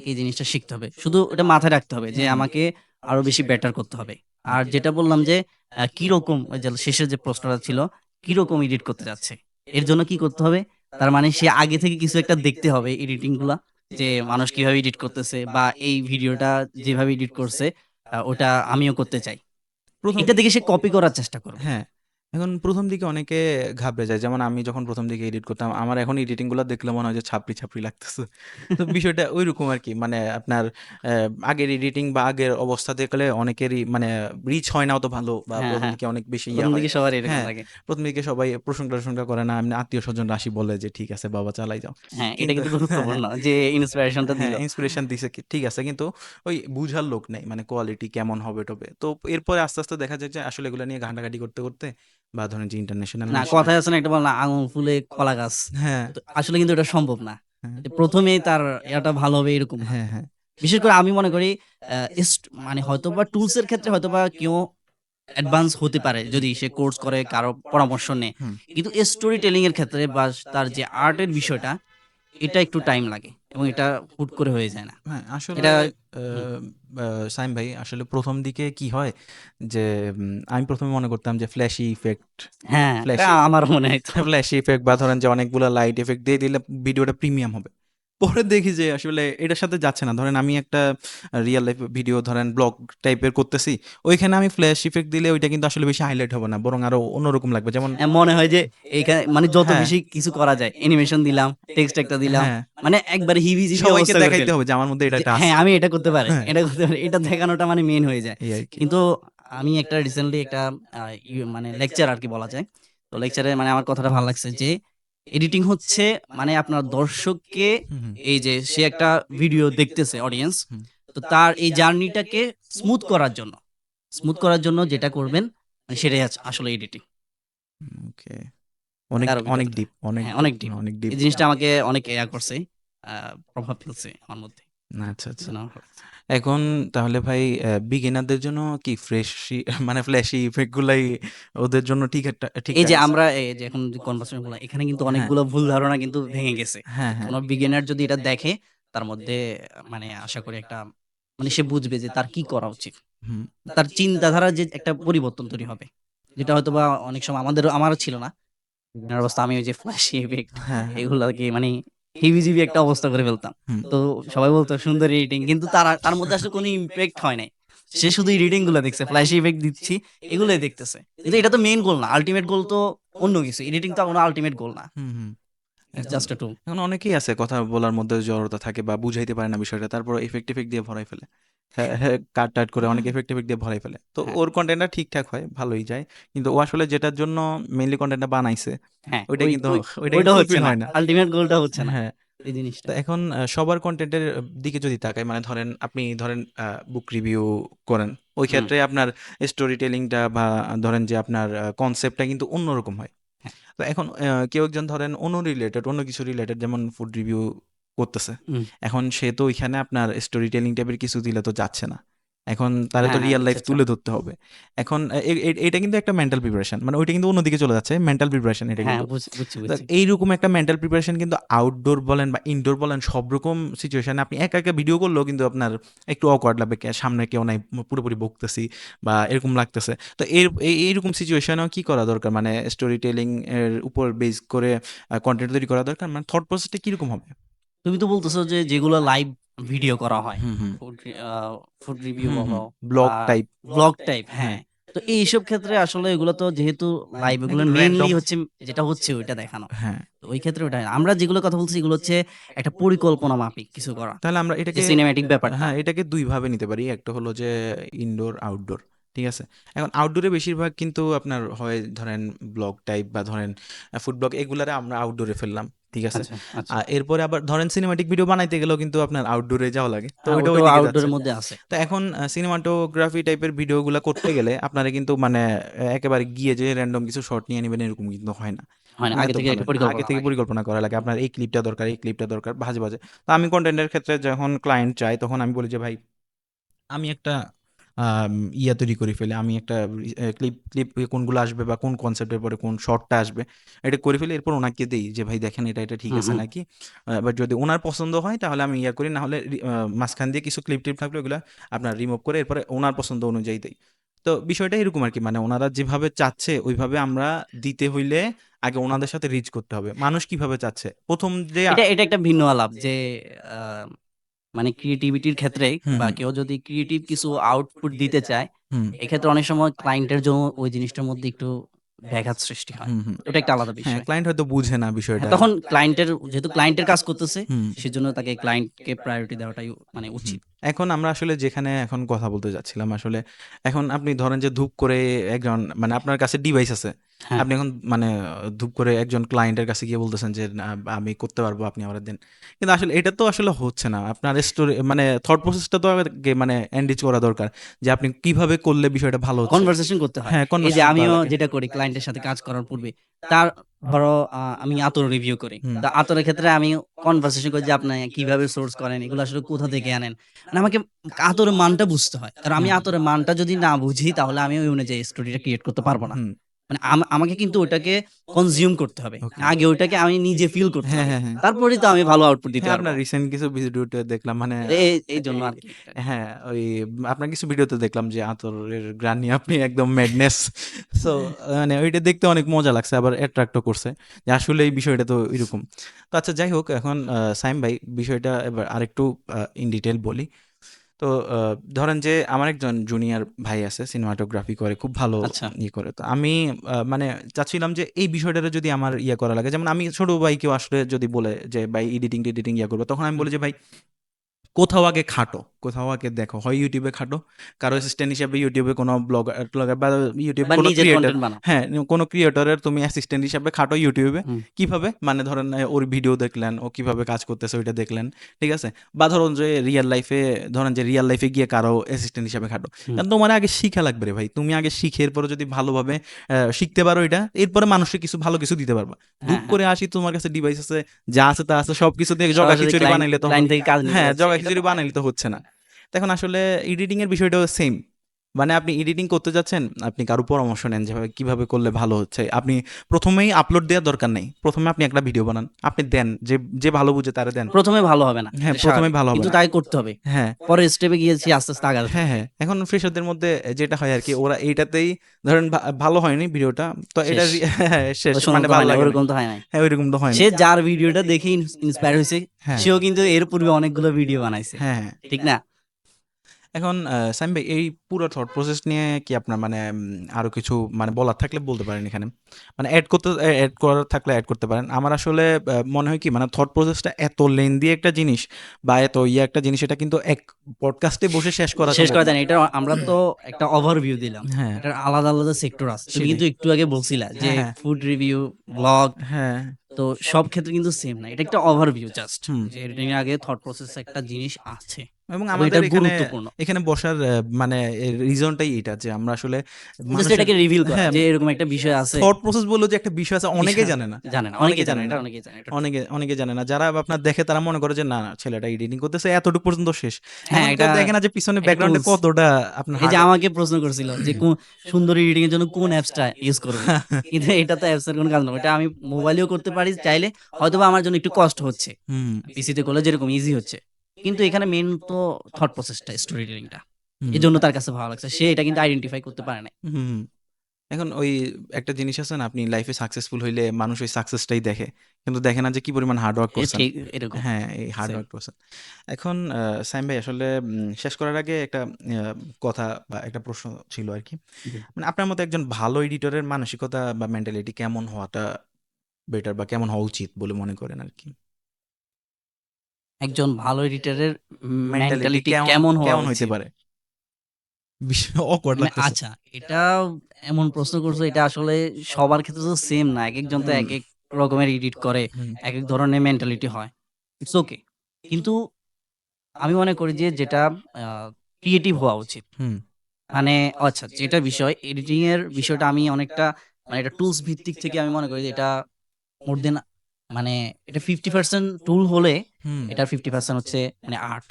এই জিনিসটা শিখতে হবে। শুধু ওটা মাথায় রাখতে হবে যে হুম, আমাকে আরো বেশি বেটার করতে হবে। হুম, আর যেটা বললাম যে কিরকম ওই যে শেষের যে প্রশ্নটা ছিল, কিরকম এডিট করতে যাচ্ছে? এর জন্য কি করতে হবে? তার মানে সে আগে থেকে কিছু একটা দেখতে হবে এডিটিং গুলা। যে মানুষ কিভাবে এডিট করতেছে বা এই ভিডিওটা যেভাবে এডিট করছে ওটা আমিও করতে চাই। প্রথম এটা দেখে সে কপি করার চেষ্টা করবে। হ্যাঁ, এখন ১ম দিকে অনেকে ঘাবড়ে যায়। যেমন আমি যখন ১ম দিকে এডিট করতাম, আমার এখন এডিটিং গুলা দেখলে মনে হয় যে ছাপড়ি লাগতেছে। তো বিষয়টা ঐরকম আরকি। মানে আপনার আগের এডিটিং বা আগের অবস্থা দেখলে অনেকেরই মানে রিচ হয় না অত ভালো, বা হ্যাঁ, ১ম হ্যাঁ। দিকে অনেক বেশি ইয়া ১ম হয়। দিকে সবার এরকম হ্যাঁ, লাগে। ১ম দিকে সবাই প্রশংসা-টশংসা করে না। এমনি আত্মীয়স্বজনরা আসি বলে যে, "ঠিক আছে বাবা চালাই যাও।" হ্যাঁ, এটা কিন্তু কিন্তু হ্যাঁ, হ্যাঁ। গুরুত্বপূর্ণ যে ইন্সপিরেশনটা হ্যাঁ, দিল। ইন্সপিরেশন দিছে কি ঠিক আছে। কিন্তু ওই বুঝার লোক নেই। মানে কোয়ালিটি কেমন হবে-টবে। তো এরপরে আস্তে, আস্তে দেখা যায় যে আসলে এগুলা নিয়ে ঘাটাঘাটি করতে, বা ধরেন যে ইন্টারন্যাশনাল না, ন্যাশনাল। কথায় আছে না একটা বলে না আঙুল ফুলে কলা গাছ। হ্যাঁ, তো আসলে কিন্তু এটা সম্ভব না। হ্যাঁ, যে ১ম এই তার এটা ভালো হবে এরকম না। হ্যাঁ, হ্যাঁ। বিশেষ করে আমি মনে করি আ মানে হয়তোবা টুলস এর ক্ষেত্রে হয়তোবা কেউ অ্যাডভান্স হতে পারে যদি সে কোর্স করে কারো পরামর্শ নেয়। হুম। কিন্তু স্টোরি টেলিং এর ক্ষেত্রে বা তার যে আর্ট এর বিষয়টা এটা একটু টাইম লাগে। এবং এটা হুট করে হয়ে যায় না। হ্যাঁ, আসলে এটা আ হুম, আ সাইম ভাই আসলে ১ম দিকে কি হয় যে আমি ১ম এ মনে করতাম যে ফ্ল্যাশি ইফেক্ট, হ্যাঁ, এটা ফ্ল্যাশি আমারও মনে হয় তো। ফ্ল্যাশি ইফেক্ট বা ধরেন যে অনেকগুলা লাইট ইফেক্ট দিয়ে দিলে ভিডিওটা প্রিমিয়াম হবে। পরে দেখি যে আসলে এটার সাথে যাচ্ছে না। ধরেন আমি একটা রিয়াল লাইফ ভিডিও ধরেন ব্লগ টাইপের করতেছি। ওইখানে আমি ফ্ল্যাশ ইফেক্ট দিলে ওইটা কিন্তু আসলে বেশি হাইলাইট হবে না। বরং আরো অন্যরকম লাগবে। যেমন মনে হয় যে এইখানে মানে যত হ্যাঁ, বেশি কিছু করা যায়, অ্যানিমেশন দিলাম, টেক্সট একটা দিলাম। হ্যাঁ, মানে একবারে হিবিজিবি সবাইকে অবস্থা করে দেখাইতে ফেলি। হবে যে আমার মধ্যে এটা যে একটা হ্যাঁ, আছে। আমি এটা করতে পারি, হ্যাঁ, এটা করতে পারি। এটা দেখানোটা মানে মেইন হয়ে যায়। এই আরকি। কিন্তু আমি একটা রিসেন্টলি একটা মানে লেকচার আরকি বলা যায়। তো লেকচারে মানে আমার কথাটা ভালো লাগছে যে এডিটিং হচ্ছে মানে আপনার দর্শককে হুম, হুম, এই যে সে একটা ভিডিও দেখতেছে অডিয়েন্স, হুম। তো তার এই জার্নিটাকে স্মুথ করার জন্য, স্মুথ করার জন্য যেটা করবেন মানে সেটাই আসলে এডিটিং। ওকে। অনেক, তার অনেক অভিজ্ঞতাটা। ডিপ, অনেক, হ্যাঁ, অনেক ডিপ। অনেক ডিপ। এই জিনিসটা আমাকে অনেক করছে। আ প্রভাব ফেলছে আমার মধ্যে। আচ্ছা, আচ্ছা। এজন্য আমার ভালো লাগছে। এখন তাহলে ভাই বিগিনারদের জন্য কি ফ্রেশি মানে ফ্ল্যাশি ইফেক্ট গুলাই ওদের জন্য এই ঠিকঠাক যে আছে? আমরা এই যে এখন যে কনভারসেশন গুলা এখানে কিন্তু হ্যাঁ, অনেকগুলো ভুল ধারণা কিন্তু ভেঙে গেছে। হ্যাঁ, হ্যাঁ। কোন বিগিনার যদি এটা দেখে তার মধ্যে মানে আশা করি একটা মানে সে বুঝবে যে তার কি করা উচিত। হুম, তার চিন্তাধারার যে একটা পরিবর্তন তৈরি হবে। যেটা হয়তোবা অনেক সময় আমারও ছিল না। বিগিনার অবস্থা আমি ওই যে ফ্ল্যাশি ইফেক্ট হ্যাঁ, হ্যাঁ। এগুলাকে মানে হিবিজিবি একটা অবস্থা করে ফেলতাম। হুম, তো সবাই বলত সুন্দর এডিটিং কিন্তু তার মধ্যে আসলে কোনো ইমপ্যাক্ট হয় নাই। সে শুধু এডিটিং গুলা দেখছে। ফ্ল্যাশি ইফেক্ট দিচ্ছি এগুলাই দেখতেছে। কিন্তু এটা তো মেইন গোল না। আল্টিমেট গোল তো অন্য কিছু। এডিটিং তো কোনো আল্টিমেট গোল না। হুম, হুম। ইটস এখন জাস্ট আ টুল। এখন অনেকেই আছে কথা বলার মধ্যে জড়তা থাকে বা বুঝাইতে পারে না বিষয়টা। তারপর ইফেক্ট দিয়ে ভরাই ফেলে। হ্যাঁ, হ্যাঁ, কাট-টাট করে অনেক ইফেক্ট দিয়ে ভরাই ফেলে। তো হ্যাঁ, ওর কনটেন্টটা ঠিকঠাক হয়, ভালোই যায়। কিন্তু ও আসলে যেটার জন্য মেইনলি কনটেন্টটা বানাইছে, হ্যাঁ। ওইটা ওই কিন্তু ওই ওইটা কিন্তু ওইটা হচ্ছে ফুলফিল না। হয় না। আল্টিমেট গোলটা হচ্ছে না। হ্যাঁ। এই জিনিসটা। তো এখন সবার কনটেন্টের দিকে যদি তাকাই মানে ধরেন আপনি ধরেন বুক রিভিউ করেন। ওই হুম, ক্ষেত্রে আপনার স্টোরি টেলিংটা বা ধরেন যে আপনার কনসেপ্টটা কিন্তু অন্যরকম হয়। হ্যাঁ, তো এখন কেউ একজন ধরেন অন্য কিছু রিলেটেড যেমন ফুড রিভিউ করতেছে। হুম। এখন সে তো ওইখানে আপনার স্টোরি টেলিং টাইপের কিছু দিলে তো যাচ্ছে না। এখন তারে তো হ্যাঁ, রিয়াল আচ্ছা, লাইফ আচ্ছা। তুলে ধরতে হবে। এখন এটা কিন্তু একটা মেন্টাল প্রিপারেশন। মানে ওইটা কিন্তু অন্যদিকে চলে যাচ্ছে। মেন্টাল প্রিপারেশন এটা হ্যাঁ, কিন্তু। বুঝছি, তো বুঝছি। এইরকম একটা মেন্টাল প্রিপারেশন কিন্তু আউটডোর বলেন বা ইনডোর বলেন সব রকম সিচুয়েশনে আপনি একা ভিডিও করলেও কিন্তু আপনার একটু অকওয়ার্ড লাগবে। সামনে কেউ নাই, পুরোপুরি বকতেছি বা এরকম লাগতেছে। তো এইরকম সিচুয়েশনেও কি করা দরকার? মানে স্টোরি টেলিং এর উপর বেস করে কনটেন্ট তৈরি করা দরকার। মানে থট প্রসেসটা কিরকম হবে? তুমি তো বলতেছো যে যেগুলো লাইভ ভিডিও করা হয়, হুম, হুম। ফুড রি আ ফুড রিভিউ হুম, হুম। বলো ব্লগ বা টাইপ। ভ্লগ টাইপ হ্যাঁ, হ্যাঁ। তো এইসব ক্ষেত্রে আসলে এগুলো তো যেহেতু লাইভ একটু এগুলোর মেইনলি র‍্যান্ডম। হচ্ছে যেটা হচ্ছে ওইটা দেখানো। হ্যাঁ। তো ওই ক্ষেত্রে ওটা আমরা যেগুলোর কথা বলছি এগুলো হচ্ছে একটা পরিকল্পনা মাফিক কিছু করা। তাহলে আমরা যে এটাকে সিনেমেটিক ব্যাপারটা। হ্যাঁ, এটাকে ২ ভাবে নিতে পারি। একটা হলো যে ইনডোর, আউটডোর। ঠিক আছে? এখন আউটডোরে বেশিরভাগ কিন্তু আপনার হয় ধরেন ব্লগ টাইপ বা ধরেন ফুড ব্লগ এগুলারে আমরা আউটডোরে ফেললাম। ঠিক আছে? আচ্ছা, আচ্ছা। এরপরে আবার ধরেন সিনেমাটিক ভিডিও বানাইতে গেলেও কিন্তু আপনার আউটডোরে যাওয়া লাগে। তো হ্যাঁ, ওইটা ওটাও ওইদিকে যাচ্ছে। আউটডোরের মধ্যে আছে। তো এখন সিনেমাটোগ্রাফি টাইপের ভিডিওগুলা করতে গেলে আপনারা কিন্তু মানে একেবারে গিয়ে যে র‍্যান্ডম কিছু শট নিয়ে নিবেন এরকম কিন্তু হয় না। হয় না মানে আগে এত থেকে ভালো একটা না। আগে পরিকল্পনা থেকে লাগে। পরিকল্পনা করা লাগে। আপনার এই ক্লিপটা দরকার, এই ক্লিপটা দরকার, ভাজে। তো আমি কনটেন্টের ক্ষেত্রে যখন ক্লায়েন্ট চায় তখন আমি বলি যে, "ভাই আমি একটা তৈরি করে ফেলি। আমি একটা ক্লিপ কোনগুলো আসবে বা কোন কনসেপ্টের পরে কোন শটটা আসবে, এটা করে ফেলি। এরপর ওনাকে দেই যে, "ভাই দেখেন এটা ঠিক হুম, আছে হুম। নাকি?" এবার যদি ওনার পছন্দ হয় তাহলে আমি করি। না হলে মাঝখান দিয়ে কিছু ক্লিপ-টিপ থাকলে ওগুলা আপনার রিমুভ করে এরপরে ওনার পছন্দ অনুযায়ী দেই। তো বিষয়টা এরকম আরকি। মানে ওনারা যেভাবে চাচ্ছে ওইভাবে আমরা দিতে হইলে আগে ওনাদের সাথে রিচ করতে হবে। মানুষ কিভাবে চাচ্ছে? ১ম যে এটা একটা ভিন্ন আলাপ যে আ মানে ক্রিয়েটিভিটির ক্ষেত্রে হুম, বা হুম, কেউ যদি ক্রিয়েটিভ কিছু আউটপুট দিতে চায়, হুম, এক্ষেত্রে অনেক সময় ক্লায়েন্টের জন্য ওই জিনিসটার মধ্যে একটু ব্যাঘাত সৃষ্টি হয়। হুম, হুম। ওটা একটা আলাদা হ্যাঁ, বিষয়। ক্লায়েন্ট হয়তো বুঝে না হ্যাঁ, বিষয়টা। তখন ক্লায়েন্টের যেহেতু ক্লায়েন্টের কাজ করতেছে, হুম। সেজন্য তাকে ক্লায়েন্টকে প্রায়োরিটি দেওয়াটাই মানে হুম। উচিত। এখন আমরা আসলে যেখানে এখন কথা বলতে যাচ্ছিলাম আসলে, এখন আপনি ধরেন যে ধুপ করে একজন মানে আপনার কাছে ডিভাইস আছে। হ্যাঁ, আপনি এখন মানে ধুপ করে একজন ক্লায়েন্টের কাছে গিয়ে বলতেছেন যে, "না আমি করতে পারবো, আপনি আমারে দেন।" কিন্তু আসলে এটা তো আসলে হচ্ছে না। আপনার স্টোরি মানে থট প্রসেসটা তো আগে মানে এনরিচ করা দরকার। যে আপনি কিভাবে করলে বিষয়টা ভালো হচ্ছে। কনভারসেশন করতে হয়। হ্যাঁ, এই যে কনভারসেশন করা আমিও লাগে। যেটা করি ক্লায়েন্টের সাথে কাজ করার পূর্বে, তার ধরো আমি আতর রিভিউ করি। হুম, তো আতরের ক্ষেত্রে আমি কনভারসেশন করি যে আপনি কিভাবে সোর্স করেন, এগুলো আসলে কোথা থেকে আনেন। মানে আমাকে আতরের মানটা বুঝতে হয়। কারণ আমি হুম, আতরের মানটা যদি না বুঝি তাহলে আমি ওই অনুযায়ী স্টোরিটা ক্রিয়েট করতে পারব না। হুম। মানে আমাকে কিন্তু ওটাকে কনজিউম করতে হবে। ওকে। আগে ওটাকে আমি নিজে ফিল করতে হ্যাঁ, হবে। হ্যাঁ, হ্যাঁ। তারপরেই তো আমি ভালো আউটপুট দিতে হ্যাঁ, পারবো। আপনার রিসেন্ট কিছু ভিডিওতে দেখলাম মানে এইজন্য এই আরকি। হ্যাঁ, ওই আপনার কিছু ভিডিওতে দেখলাম যে আতরের ঘ্রাণ নিয়ে আপনি একদম ম্যাডনেস। সো মানে ওইটা দেখতে অনেক মজা লাগছে আবার অ্যাট্রাক্টও করছে। যে আসলে এই বিষয়টা তো এরকম। তো আচ্ছা যাই হোক এখন সাইম ভাই বিষয়টা এবার আরেকটু ইন ডিটেইল বলি। তো ধরেন যে আমার একজন জুনিয়র ভাই আছে সিনেমাটোগ্রাফি করে খুব ভালো আচ্ছা। করে তো আমি মানে চাচ্ছিলাম যে এই বিষয়টারে যদি আমার ইয়ে করা লাগে যেমন আমি ছোট ভাইকেও আসলে যদি বলে যে ভাই এডিটিং টেডিটিং ইয়ে করবো তখন আমি হুম। বলি যে ভাই কোথাও আগে খাটো, কোথাও আগে দেখো। হয় ইউটিউবে খাটো, কারো অ্যাসিস্ট্যান্ট হিসেবে ইউটিউবে কোনো ব্লগার ট্লগার বা ইউটিউব বা কোনো নিজের ক্রিয়েটর, কনটেন্ট বানাও। হ্যাঁ, কোনো ক্রিয়েটরের তুমি অ্যাসিস্ট্যান্ট হিসেবে খাটো ইউটিউবে। হুম, কিভাবে? মানে ধরেন ওর ভিডিও দেখলেন, ও কিভাবে কাজ করতেছে ওইটা দেখলেন, ঠিক আছে? বা ধরুন যে রিয়েল লাইফে ধরেন যে রিয়েল লাইফে গিয়ে কারো অ্যাসিস্ট্যান্ট হিসেবে খাটো। হুম। কারণ তোমার আগে শিখা লাগবে রে ভাই। তুমি আগে শিখে এরপরে যদি ভালোভাবে শিখতে পারো এটা, এরপরে মানুষকে কিছু ভালো কিছু দিতে পারবা। ধুপ হ্যাঁ, হ্যাঁ। করে আসি তোমার কাছে ডিভাইস আছে, যা আছে তা আছে সবকিছু দিয়ে জগা সরাসরি খিচুড়ি ক্লায়েন্ট বানাইলে তো ক্লায়েন্ট থেকে কাজ নিতে হ্যাঁ, যাচ্ছে। জগা এটা তো খিচুড়ি হয়। বানাইলে তো হচ্ছে না। তখন আসলে এডিটিং এর বিষয়টাও সেম। মানে আপনি এডিটিং করতে যাচ্ছেন, আপনি কারো পরামর্শ নেন যেভাবে কিভাবে করলে ভালো হচ্ছে। আপনি প্রথমেই আপলোড দেওয়ার দরকার নেই। প্রথমে আপনি একটা ভিডিও বানান। আপনি দেন, যে যে ভালো বুঝে তারে দেন। ১ম এ ভালো হবে না। হ্যাঁ, এটা প্রথমেই স্বাভাবিক। ভালো হবে কিন্তু না। তাকে করতে হবে। হ্যাঁ, পরের স্টেপে গিয়েছি আস্তে, আস্তে আগাতে হ্যাঁ, থাকতে হ্যাঁ। হবে। এখন ফ্রেশারদের মধ্যে যেটা হয় আরকি ওরা এইটাতেই ধরেন ভালো হয়নি ভিডিওটা। তো এটা শেষ। হ্যাঁ, শেষ ওর সময় মানে তো ভালো হয় নাই, লাগে নাই। ওরকম তো হয় নাই। হ্যাঁ, ওইরকম তো হয়নি। সে যার ভিডিওটা দেখে ইন্সপায়ার হইছে, হ্যাঁ, সেও কিন্তু এর পূর্বে অনেকগুলো ভিডিও বানাইছে। হ্যাঁ, হ্যাঁ। ঠিক না? এখন সামিম ভাই এই পুরো থট প্রসেস নিয়ে কি আপনার মানে আরো কিছু মানে বলার থাকলে বলতে পারেন এখানে। মানে এড করার থাকলে এড করতে পারেন। আমার আসলে মনে হয় কি মানে থট প্রসেসটা এত লেন্দি একটা জিনিস বা এত একটা জিনিস এটা কিন্তু এক পডকাস্টে বসে শেষ করা শেষ সম্ভব করা না। যায় না। এটা আমরা তো একটা ওভারভিউ দিলাম। হ্যাঁ, এটার আলাদা, আলাদা সেক্টর আছে। তুমি সেটাই। কিন্তু একটু আগে বলছিলা যে হ্যাঁ, হ্যাঁ, ফুড রিভিউ, ব্লগ, হ্যাঁ। তো সব ক্ষেত্রে কিন্তু সেম না। এটা একটা ওভারভিউ জাস্ট। হুম। যে এডিটিং এর আগে থট প্রসেস একটা জিনিস আছে এবং এবং আমাদের এটা এখানে গুরুত্বপূর্ণ। এখানে বসার মানে রিজনটাই এটা যে আমরা আসলে জাস্ট মানুষের এটাকে রিভিল করা হ্যাঁ যে এরকম একটা বিষয় আছে। থট প্রসেস বললেও যে একটা বিষয় আছে বিষয় অনেকেই আছে। জানে না। জানে না। অনেকেই অনেকেই জানে জানে না। এটা না। অনেকেই জানে। এটা ট্রু। অনেকে জানে না। যারা আপনার দেখে তারা মনে করে যে না, না ছেলেটা এডিটিং করতেছে এতটুকু পর্যন্ত শেষ। হ্যাঁ, এখন কেউ এটা দেখে না যে পিছনে একটা ব্যাকগ্রাউন্ডে টুলস। কতটা আপনার এই যে হার্ড আমাকে প্রশ্ন করছিল যে সুন্দর এডিটিং এর জন্য কোন অ্যাপসটা ইউজ করব? কিন্তু এটা তো অ্যাপস এর কোনো কাজ না। এটা আমি মোবাইলেও করতে পারি চাইলে। হয়তোবা আমার জন্য একটু কষ্ট হচ্ছে। হুম, পিসিতে করলে যেরকম ইজি হচ্ছে। কিন্তু এখানে মেইন তো থট প্রসেসটা, স্টোরি টেলিংটা। হুম, এজন্য তার কাছে ভালো লাগছে। সে এটা কিন্তু আইডেন্টিফাই করতে পারে নাই। হুম। এখন ওই একটা জিনিস আছে না আপনি লাইফে সাকসেসফুল হইলে মানুষ ওই সাকসেসটাই দেখে। কিন্তু দেখে না যে কি পরিমাণ হার্ড ওয়ার্ক করছেন। ঠিক এরকম। হ্যাঁ, এই হার্ড সেম। ওয়ার্ক করছেন। এখন সাইম ভাই আসলে শেষ করার আগে একটা কথা বা একটা প্রশ্ন ছিল আরকি। জি। মানে আপনার মতে একজন ভালো এডিটরের মানসিকতা বা মেন্টালিটি কেমন হওয়াটা বেটার বা কেমন হওয়া উচিত বলে মনে করেন আরকি? একজন ভালো এডিটরের মেন্টালিটি মেন্টালিটি কেমন হওয়া কেমন হইতে উচিত? পারে? বিষয় অকওয়ার্ড লাগতেছে। আচ্ছা, এটা এমন প্রশ্ন করছো, এটা আসলে সবার ক্ষেত্রে তো সেম না। একেকজন তো হুম, একেক রকমের এডিট করে। হুম, একেক ধরনের মেন্টালিটি হয়। It's okay. কিন্তু আমি মনে করি যে যেটা আ ক্রিয়েটিভ হওয়া উচিত। হুম, মানে আচ্ছা, যেটা বিষয় এডিটিং এর বিষয়টা আমি অনেকটা মানে এটা টুলস ভিত্তিক থেকে আমি মনে করি যে এটা মোর দেন মানে এটা 50% টুল হলে হুম, এটার 50% হচ্ছে মানে আর্ট।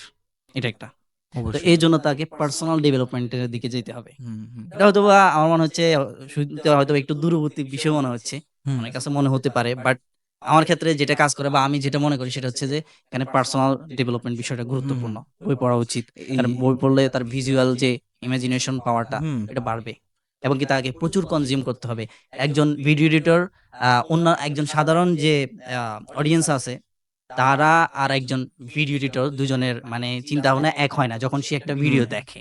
এটা একটা। তো অবশ্যই। এজন্য তাকে পার্সোনাল ডেভেলপমেন্ট এর দিকে যেতে হবে। হুম, হুম, এটা হয়তোবা আমার মনে হচ্ছে শুনতে হয়তোবা একটু দূরবর্তী বিষয় মনে হচ্ছে। হুম, অনেকের কাছে মনে হতে পারে। বাট আমার ক্ষেত্রে যেটা কাজ করে বা আমি যেটা মনে করি সেটা হচ্ছে যে এখানে পার্সোনাল ডেভেলপমেন্ট বিষয়টা হুম, গুরুত্বপূর্ণ। বই পড়া উচিত। এই কারণ বই পড়লে তার ভিজুয়াল যে ইমাজিনেশন পাওয়ারটা হুম, এটা বাড়বে। এবং কি তাকে প্রচুর কনজিউম করতে হবে। একজন ভিডিও এডিটর অন্য একজন সাধারণ যে আ অডিয়েন্স আছে তারা আর একজন ভিডিও এডিটর দুজনের মানে চিন্তাভাবনা এক হয় না যখন সে একটা হুম, ভিডিও দেখে।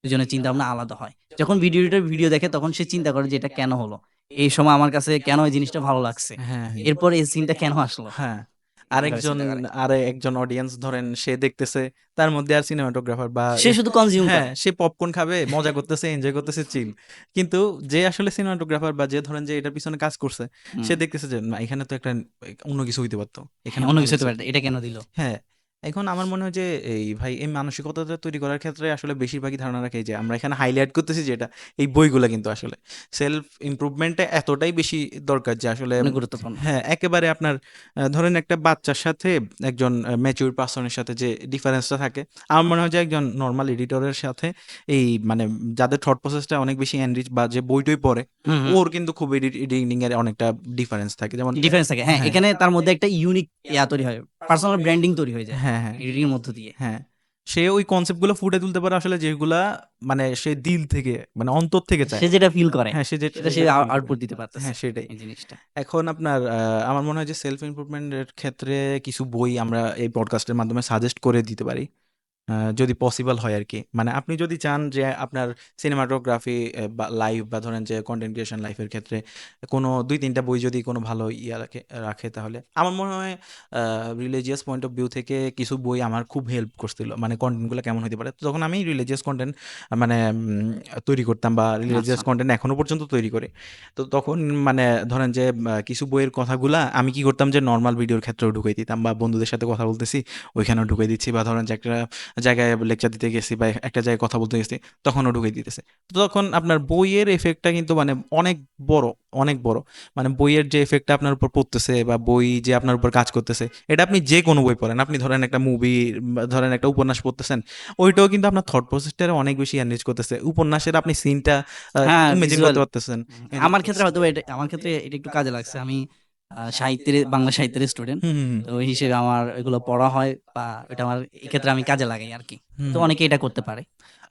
দুজনের চিন্তাভাবনা আলাদা হয়। যখন ভিডিও এডিটর ভিডিও দেখে তখন সে চিন্তা করে যে এটা কেন হলো? এই সময় আমার কাছে কেন এই জিনিসটা ভালো লাগছে? হ্যাঁ, হ্যাঁ। এরপর এই সিনটা কেন আসলো? হ্যাঁ, এভাবে আরেকজন চিন্তা করে। আরেকজন অডিয়েন্স ধরেন সে দেখতেছে, তার মধ্যে আর সিনেমাটোগ্রাফার বা সে শুধু কনজিউম হ্যাঁ, করে। সে পপকর্ন খাবে, মজা করতেছে, এনজয় করতেছে, চিল। কিন্তু যে আসলে সিনেমাটোগ্রাফার বা যে ধরেন যে এটার পিছনে কাজ করছে, হুম। সে দেখতেছে যে না এখানে তো একটা অন্য কিছু হইতে পারত। এখানে হ্যাঁ, তো অন্য ভালো কিছু হতে কিছু পারে। এটা কেন দিল? হ্যাঁ, এখন আমার মনে হয় যে এই ভাই এই মানসিকতাটা তৈরি করার ক্ষেত্রে আসলে বেশিরভাগই ধারণা রাখে যে আমরা এখানে হাইলাইট করতেছি যেটা এই বইগুলা কিন্তু আসলে সেলফ ইমপ্রুভমেন্টে এতটাই বেশি দরকার যে আসলে অনেক গুরুত্বপূর্ণ। হ্যাঁ একেবারে আপনার ধরেন একটা বাচ্চার সাথে একজন ম্যাচিউর পার্সনের সাথে যে ডিফারেন্সটা থাকে আমার মনে হয় যে একজন নর্মাল এডিটরের সাথে এই মানে যাদের থট প্রসেসটা অনেক বেশি এনরিচ বা যে বইটই পড়ে হুম, হুম। ওর কিন্তু খুব এডিটিং এর অনেকটা ডিফারেন্স থাকে যেমন ডিফারেন্স থাকে। হ্যাঁ, হ্যাঁ এখানে তার মধ্যে একটা ইউনিক তৈরি হয়। পার্সোনাল ব্র্যান্ডিং তৈরি হয়ে যায় হ্যাঁ হ্যাঁ এডিটিং এর মধ্য দিয়ে। হ্যাঁ সে ওই কনসেপ্টগুলো ফুটে তুলতে পারে আসলে যেগুলা মানে সে দিল থেকে মানে অন্তর থেকে চায় সে যেটা ফিল করে হ্যাঁ সে সেটা সে যেটা feel করে। আউটপুট দিতে পারতেছে হ্যাঁ সেটাই এই জিনিসটা। এখন আপনার আমার মনে হয় যে সেলফ ইমপ্রুভমেন্টের ক্ষেত্রে কিছু বই আমরা এই পডকাস্টের মাধ্যমে সাজেস্ট করে দিতে পারি যদি পসিবল হয় আর কি মানে আপনি যদি চান যে আপনার সিনেমাটোগ্রাফি বা লাইভ বা ধরেন যে কন্টেন্ট ক্রিয়েশন লাইফের ক্ষেত্রে কোনো 2-3টা বই যদি কোনো ভালো ইয়া রাখে তাহলে আমার মনে হয় রিলিজিয়াস পয়েন্ট অফ ভিউ থেকে কিছু বই আমার খুব হেল্প করছিল মানে কন্টেন্টগুলো কেমন হতে পারে তো তখন আমি রিলিজিয়াস কন্টেন্ট মানে তৈরি করতাম বা রিলিজিয়াস আচ্ছা। কন্টেন্ট এখনো পর্যন্ত তৈরি করি তো তখন মানে ধরেন যে কিছু বইয়ের কথাগুলা আমি কি করতাম যে নর্মাল ভিডিওর ক্ষেত্রেও ঢুকিয়ে দিতাম বা বন্ধুদের সাথে কথা বলতেছি ওইখানেও ঢুকিয়ে দিচ্ছি বা ধরেন যে একটা জায়গায় লেকচার দিতে গেছি বা একটা জায়গায় কথা বলতে গেছি তখনও ঢুকে দিতেছে তো তখন আপনার বইয়ের এফেক্টটা কিন্তু মানে অনেক বড় অনেক বড় মানে বইয়ের যে এফেক্টটা আপনার উপর পড়তেছে বা বই যে আপনার উপর কাজ করতেছে এটা আপনি যে কোনো বই পড়েন আপনি ধরেন একটা মুভি ধরেন একটা উপন্যাস পড়তেছেন ওইটাও কিন্তু আপনার থট প্রসেসটা অনেক বেশি এনরিচ করতেছে উপন্যাসের আপনি সিনটা হ্যাঁ, ইমেজিন ভিজুয়াল। করতে পারতেছেন আমার ক্ষেত্রে হয়তো আমার ক্ষেত্রে এটা একটু কাজে লাগছে। আমি বাংলা সাহিত্যের স্টুডেন্ট। হুম হুম তো ওই হিসেবে আমার এগুলো পড়া হয় বা এটা আমার এক্ষেত্রে আমি কাজে লাগাই আরকি। হুম তো হুম অনেকে এটা করতে পারে।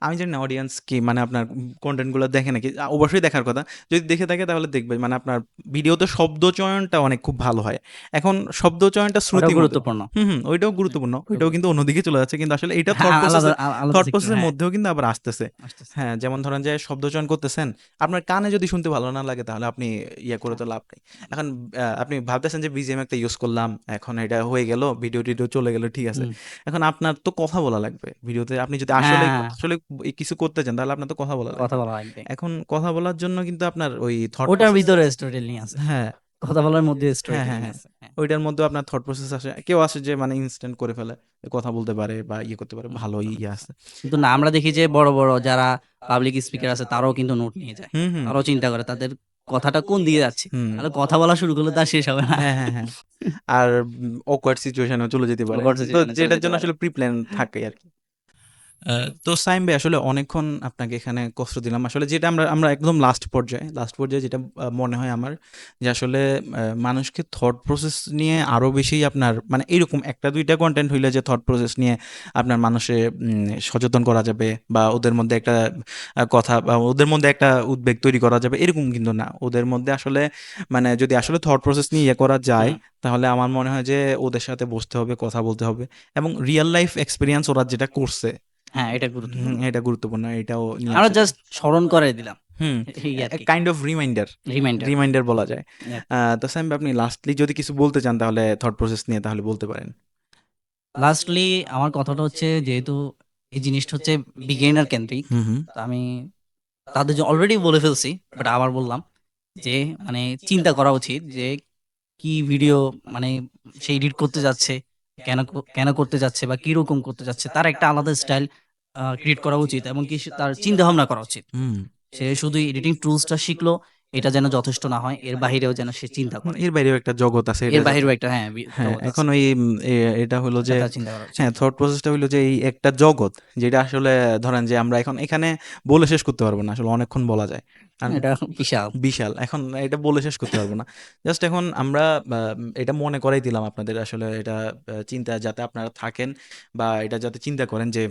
আমি জানি না অডিয়েন্স কি মানে আপনার কন্টেন্টগুলো দেখে নাকি অবশ্যই দেখার কথা যদি দেখে থাকে তাহলে দেখবে মানে আপনার ভিডিওতে শব্দ চয়নটা অনেক খুব ভালো হয় এখন শব্দ চয়নটা ওটাও শ্রুতি মধুর গুরুত্বপূর্ণ। ওইটাও গুরুত্বপূর্ণ ওইটাও কিন্তু অন্যদিকে চলে যাচ্ছে কিন্তু আসলে এটা হ্যাঁ, আলাদা আলাদা থট সেক্টর। প্রসেসের হ্যাঁ, মধ্যেও কিন্তু আবার আসতেছে আসতেছে। হ্যাঁ যেমন ধরেন যে শব্দ চয়ন করতেছেন আপনার কানে যদি শুনতে ভালো না লাগে তাহলে আপনি ইয়ে করে হ্যাঁ, তো লাভ নেই এখন আপনি ভাবতেছেন যে বিজিএম একটা ইউজ করলাম এখন এটা হয়ে গেল ভিডিও টিডিও চলে গেল ঠিক আছে হুম। এখন আপনার তো কথা বলা লাগবে ভিডিওতে আপনি যদি আসলে হ্যাঁ, আসলে কিছু করতে চান তাহলে আপনার তো কথা বলা কথা লাগবে বলা লাগবে। এখন কথা বলার জন্য কিন্তু আপনার ওই থট ওটার প্রসেস ভিতরে স্টোরি টেলিং আছে। হ্যাঁ কথা বলার মধ্যে স্টোরি হ্যাঁ হ্যাঁ টেলিং হ্যাঁ আছে। হ্যাঁ। ওইটার মধ্যে আপনার থট প্রসেস আসে কেউ আসে যে মানে ইনস্ট্যান্ট করে ফেলে কথা বলতে পারে বা ইয়ে করতে পারে হুম। ভালোই ইয়ে আছে কিন্তু না, আমরা দেখি যে বড়, বড় যারা পাবলিক স্পিকার আছে তারাও কিন্তু নোট নিয়ে যায়। হুম হুম তারাও চিন্তা করে তাদের কথাটা কোন দিকে যাচ্ছে। হুম তাহলে কথা বলা শুরু করলে তার শেষ হবে না। হ্যাঁ হ্যাঁ হ্যাঁ আর অকওয়ার্ড সিচুয়েশনেও চলে যেতে পারে ওভার তো সিচুয়েশনে চলে যেটার যেতে জন্য পারে। আসলে প্রি প্ল্যান থাকে আর কি তো সাইম ভাই আসলে অনেকক্ষণ আপনাকে এখানে কষ্ট দিলাম আসলে যেটা আমরা আমরা একদম লাস্ট পর্যায়ে যেটা মনে হয় আমার যে আসলে মানুষকে থট প্রসেস নিয়ে আরও বেশি আপনার মানে এরকম একটা দুইটা কন্টেন্ট হইলে যে থট প্রসেস নিয়ে আপনার মানুষে সচেতন করা যাবে বা ওদের মধ্যে একটা কথা বা ওদের মধ্যে একটা উদ্বেগ তৈরি করা যাবে এরকম কিন্তু না ওদের মধ্যে আসলে মানে যদি আসলে থট প্রসেস নিয়ে ইয়ে করা যায় হুম। তাহলে আমার মনে হয় যে ওদের সাথে বসতে হবে কথা বলতে হবে এবং রিয়েল লাইফ এক্সপিরিয়েন্স ওরা যেটা করছে হ্যাঁ, এটা গুরুত্বপূর্ণ। এটা গুরুত্বপূর্ণ এটাও নিয়ে আমরা আসা জাস্ট স্মরণ করাই দিলাম। হুম এই আরকি। Kind of reminder reminder. Reminder বলা যায় এই আরকি। তো স্যাম আপনি লাস্টলি যদি কিছু বলতে চান তাহলে থট প্রসেস নিয়ে তাহলে বলতে পারেন লাস্টলি আমার কথাটা হচ্ছে যেহেতু এই জিনিসটা হচ্ছে বিগিনার কেন্দ্রিক। হুম হুম তো আমি তাদের অলরেডি বলে ফেলছি। বাট আবার বললাম যে মানে চিন্তা করা উচিত যে কি ভিডিও মানে সে এডিট করতে যাচ্ছে, কেন করতে যাচ্ছে বা কিরকম করতে যাচ্ছে তার একটা আলাদা স্টাইল ক্রিয়েট করা উচিত এবং কি তার চিন্তা ভাবনা করা উচিত। হুম সে শুধু এডিটিং টুলসটা শিখলো এটা যেন যথেষ্ট না হয়। এর বাহিরেও যেন সে চিন্তা করে। এর বাইরেও একটা জগৎ আছে এর এটা বাহিরেও একটা হ্যাঁ, হ্যাঁ জগৎ এখন আছে। ওই এটা হলো এটা যে তার চিন্তা করা উচিত। হ্যাঁ থট প্রসেসটা হলো যে এই একটা জগৎ যেটা আসলে ধরেন যে আমরা এখন এখানে বলে শেষ করতে পারবো না আসলে অনেকক্ষণ বলা যায় আর এটা বিশাল। বিশাল এখন এটা বলে শেষ করতে পারবো না জাস্ট এখন আমরা এটা মনে করাই দিলাম আপনাদের আসলে এটা চিন্তা যাতে আপনারা থাকেন বা এটা যাতে চিন্তা করেন যে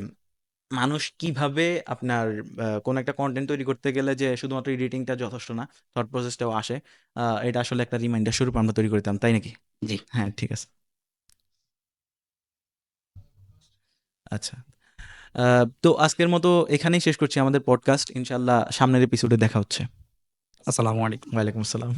মানুষ কিভাবে আপনার কোনো একটা কন্টেন্ট তৈরি করতে গেলে যে শুধুমাত্র এডিটিংটা যথেষ্ট না থট প্রসেসটাও আসে এটা আসলে একটা রিমাইন্ডার স্বরূপ আমরা তৈরি করতাম তাই নাকি জি। হ্যাঁ ঠিক আছে আচ্ছা তো আজকের মতো এখানেই শেষ করছি আমাদের পডকাস্ট ইনশাল্লাহ সামনের এপিসোডে দেখা হচ্ছে আসসালামু আলাইকুম। ওয়ালাইকুম আসসালাম